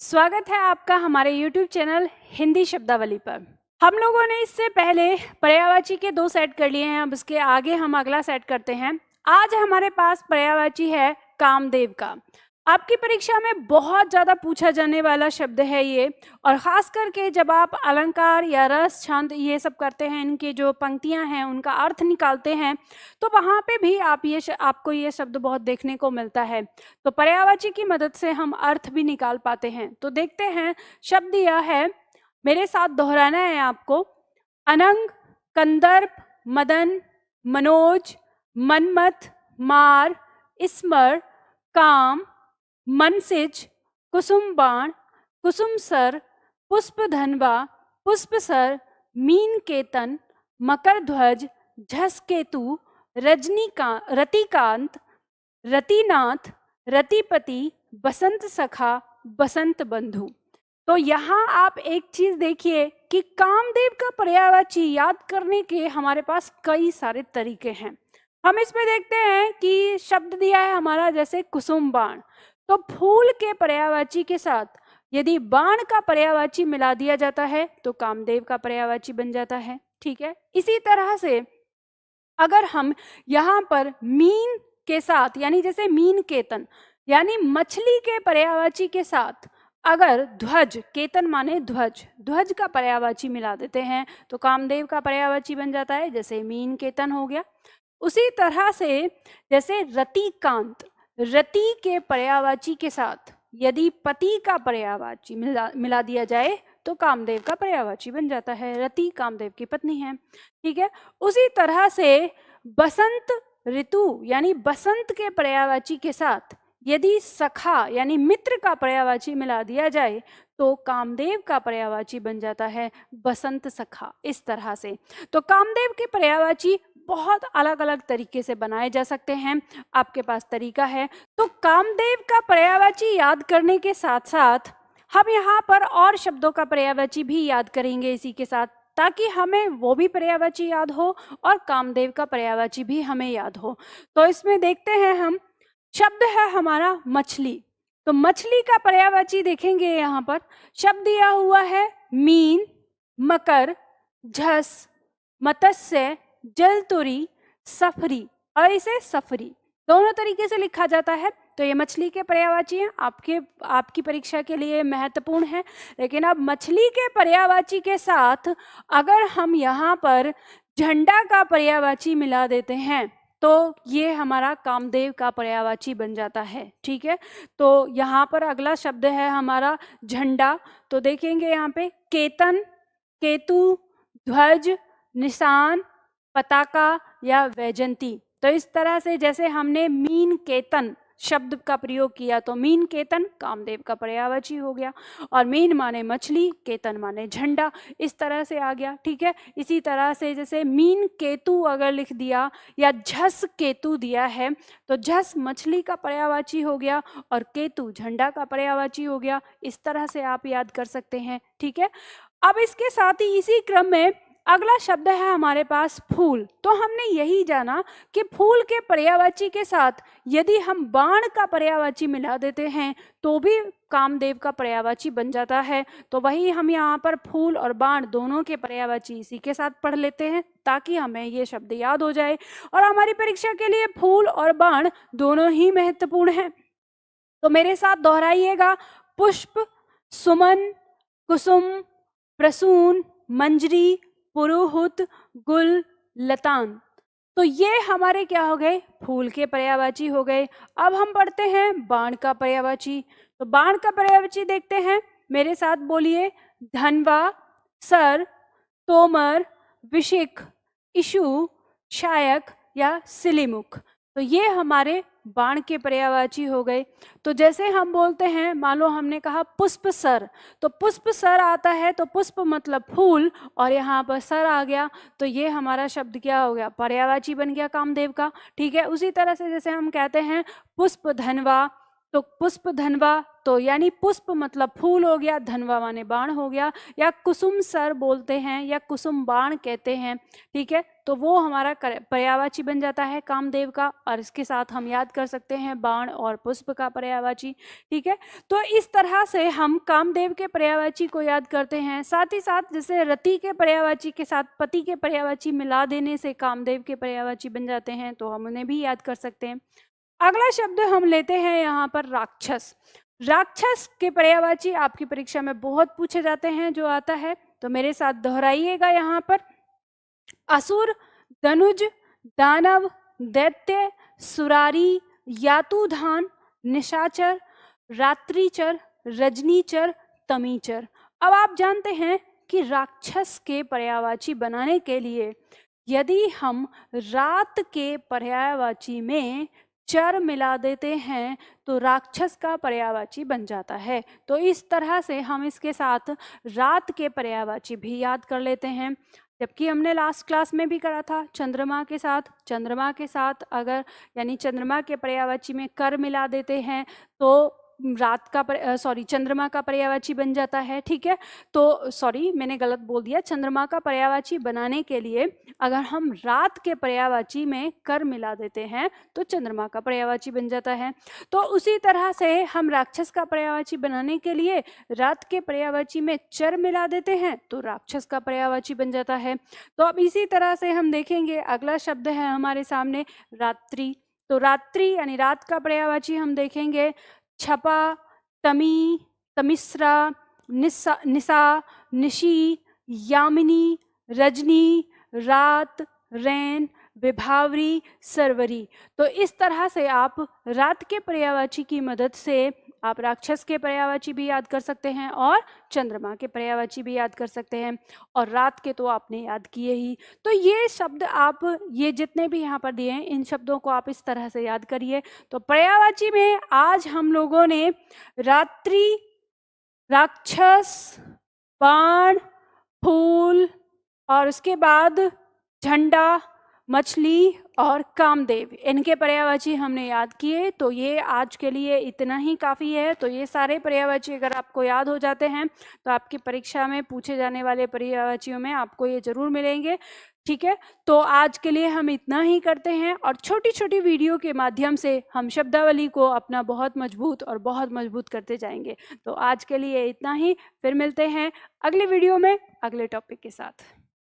स्वागत है आपका हमारे YouTube चैनल हिंदी शब्दावली पर। हम लोगों ने इससे पहले पर्यायवाची के 2 सेट कर लिए हैं, अब इसके आगे हम अगला सेट करते हैं। आज हमारे पास पर्यायवाची है कामदेव का। आपकी परीक्षा में बहुत ज़्यादा पूछा जाने वाला शब्द है ये, और ख़ास करके जब आप अलंकार या रस छंद ये सब करते हैं, इनके जो पंक्तियां हैं उनका अर्थ निकालते हैं, तो वहाँ पे भी आपको ये शब्द बहुत देखने को मिलता है। तो पर्यायवाची की मदद से हम अर्थ भी निकाल पाते हैं। तो देखते हैं, शब्द यह है, मेरे साथ दोहराना है आपको। अनंग, कंदर्प, मदन, मनोज, मनमथ, मार, स्मर, काम, मनसिज, कुसुम बाण, कुसुम सर, पुष्प धनवा, पुष्प सर, मीन केतन, मकर ध्वज, झस केतु, रतिकांत, रतिनाथ, रतिपति, बसंत सखा, बसंत बंधु। तो यहाँ आप एक चीज देखिए कि कामदेव का पर्यायवाची याद करने के हमारे पास कई सारे तरीके हैं। हम इसमें देखते हैं कि शब्द दिया है हमारा जैसे कुसुम बाण, तो फूल के पर्यायवाची के साथ यदि बाण का पर्यायवाची मिला दिया जाता है तो कामदेव का पर्यायवाची बन जाता है। ठीक है, इसी तरह से अगर हम यहाँ पर मीन के साथ, यानी जैसे मीन केतन यानी मछली के पर्यायवाची के साथ अगर ध्वज, केतन माने ध्वज, ध्वज का पर्यायवाची मिला देते हैं तो कामदेव का पर्यायवाची बन जाता है, जैसे मीन केतन हो गया। उसी तरह से जैसे रतिकांत, रति के पर्यायवाची के साथ यदि पति का पर्यायवाची मिला दिया जाए तो कामदेव का पर्यायवाची बन जाता है, रति कामदेव की पत्नी है। ठीक है, उसी तरह से बसंत ऋतु यानी बसंत के पर्यायवाची के साथ यदि सखा यानी मित्र का पर्यायवाची मिला दिया जाए तो कामदेव का पर्यायवाची बन जाता है बसंत सखा। इस तरह से तो कामदेव के पर्यायवाची बहुत अलग अलग तरीके से बनाए जा सकते हैं, आपके पास तरीका है। तो कामदेव का पर्यायवाची याद करने के साथ साथ हम यहाँ पर और शब्दों का पर्यायवाची भी याद करेंगे इसी के साथ, ताकि हमें वो भी पर्यायवाची याद हो और कामदेव का पर्यायवाची भी हमें याद हो। तो इसमें देखते हैं हम, शब्द है हमारा मछली। तो मछली का पर्यायवाची देखेंगे, यहाँ पर शब्द दिया हुआ है मीन, मकर, झस, मत्स्य, जलतुरी, सफरी, और इसे सफरी दोनों तरीके से लिखा जाता है। तो ये मछली के पर्यायवाची हैं, आपकी परीक्षा के लिए महत्वपूर्ण है। लेकिन अब मछली के पर्यायवाची के साथ अगर हम यहाँ पर झंडा का पर्यायवाची मिला देते हैं तो ये हमारा कामदेव का पर्यायवाची बन जाता है। ठीक है, तो यहाँ पर अगला शब्द है हमारा झंडा। तो देखेंगे यहाँ पे केतन, केतु, ध्वज, निशान, पताका या वैजंती। तो इस तरह से जैसे हमने मीन केतन शब्द का प्रयोग किया तो मीन केतन कामदेव का पर्यायवाची हो गया, और मीन माने मछली, केतन माने झंडा, इस तरह से आ गया। ठीक है, इसी तरह से जैसे मीन केतु अगर लिख दिया या झस केतु दिया है तो झस मछली का पर्यायवाची हो गया और केतु झंडा का पर्यायवाची हो गया। इस तरह से आप याद कर सकते हैं। ठीक है, अब इसके साथ ही इसी क्रम में अगला शब्द है हमारे पास फूल। तो हमने यही जाना कि फूल के पर्यायवाची के साथ यदि हम बाण का पर्यायवाची मिला देते हैं तो भी कामदेव का पर्यायवाची बन जाता है। तो वही हम यहाँ पर फूल और बाण दोनों के पर्यायवाची इसी के साथ पढ़ लेते हैं ताकि हमें ये शब्द याद हो जाए, और हमारी परीक्षा के लिए फूल और बाण दोनों ही महत्वपूर्ण हैं। तो मेरे साथ दोहराइएगा, पुष्प, सुमन, कुसुम, प्रसून, मंजरी, पुरोहित, गुल, लतान। तो ये हमारे क्या हो गए, फूल के पर्यायवाची हो गए। अब हम पढ़ते हैं बाण का पर्यायवाची। तो बाण का पर्यायवाची देखते हैं, मेरे साथ बोलिए, धनवा, सर, तोमर, विशिख, इशु, शायक या सिलीमुख। तो ये हमारे बाण के पर्यायवाची हो गए। तो जैसे हम बोलते हैं, मान लो हमने कहा पुष्प सर, तो पुष्प सर आता है तो पुष्प मतलब फूल, और यहाँ पर सर आ गया तो ये हमारा शब्द क्या हो गया, पर्यायवाची बन गया कामदेव का। ठीक है, उसी तरह से जैसे हम कहते हैं पुष्प धनवा, तो पुष्प धनवा तो यानी पुष्प मतलब फूल हो गया, धनवा माने बाण हो गया, या कुसुम सर बोलते हैं या कुसुम बाण कहते हैं। ठीक है, तो वो हमारा पर्यायवाची बन जाता है कामदेव का, और इसके साथ हम याद कर सकते हैं बाण और पुष्प का पर्यायवाची। ठीक है, तो इस तरह से हम कामदेव के पर्यायवाची को याद करते हैं। साथ ही साथ जैसे रति के पर्यायवाची के साथ पति के पर्यायवाची मिला देने से कामदेव के पर्यायवाची बन जाते हैं, तो हम उन्हें भी याद कर सकते हैं। अगला शब्द हम लेते हैं यहाँ पर राक्षस। राक्षस के पर्यायवाची आपकी परीक्षा में बहुत पूछे जाते हैं, जो आता है तो मेरे साथ दोहराइएगा यहाँ पर। असुर, धनुज, दानव, दैत्य, सुरारी, यातुधान, निशाचर, रात्रिचर, रजनीचर, तमीचर। अब आप जानते हैं कि राक्षस के पर्यायवाची बनाने के लिए यदि हम रात के पर्यायवाची में चर मिला देते हैं तो राक्षस का पर्यायवाची बन जाता है। तो इस तरह से हम इसके साथ रात के पर्यायवाची भी याद कर लेते हैं। जबकि हमने लास्ट क्लास में भी करा था चंद्रमा के साथ अगर यानी चंद्रमा के पर्यायवाची में कर मिला देते हैं तो रात का चंद्रमा का पर्यायवाची बन जाता है। ठीक है, तो मैंने गलत बोल दिया। चंद्रमा का पर्यायवाची बनाने के लिए अगर हम रात के पर्यायवाची में कर मिला देते हैं तो चंद्रमा का पर्यायवाची बन जाता है। तो उसी तरह से हम राक्षस का पर्यायवाची बनाने के लिए रात के पर्यायवाची में चर मिला देते हैं तो राक्षस का पर्यायवाची बन जाता है। तो अब इसी तरह से हम देखेंगे, अगला शब्द है हमारे सामने रात्रि। तो रात्रि यानी रात का पर्यायवाची हम देखेंगे छपा, तमी, तमिश्रा, निशा, निशी, यामिनी, रजनी, रात, रैन, विभावरी, सरवरी। तो इस तरह से आप रात के पर्यायवाची की मदद से आप राक्षस के पर्यायवाची भी याद कर सकते हैं और चंद्रमा के पर्यायवाची भी याद कर सकते हैं, और रात के तो आपने याद किए ही। तो ये शब्द आप ये जितने भी यहाँ पर दिए हैं इन शब्दों को आप इस तरह से याद करिए। तो पर्यायवाची में आज हम लोगों ने रात्रि, राक्षस, बाण, फूल और उसके बाद झंडा, मछली और कामदेव, इनके पर्यायवाची हमने याद किए। तो ये आज के लिए इतना ही काफ़ी है। तो ये सारे पर्यायवाची अगर आपको याद हो जाते हैं तो आपकी परीक्षा में पूछे जाने वाले पर्यायवाचियों में आपको ये जरूर मिलेंगे। ठीक है, तो आज के लिए हम इतना ही करते हैं, और छोटी छोटी वीडियो के माध्यम से हम शब्दावली को अपना बहुत मजबूत करते जाएंगे। तो आज के लिए इतना ही, फिर मिलते हैं अगले वीडियो में अगले टॉपिक के साथ।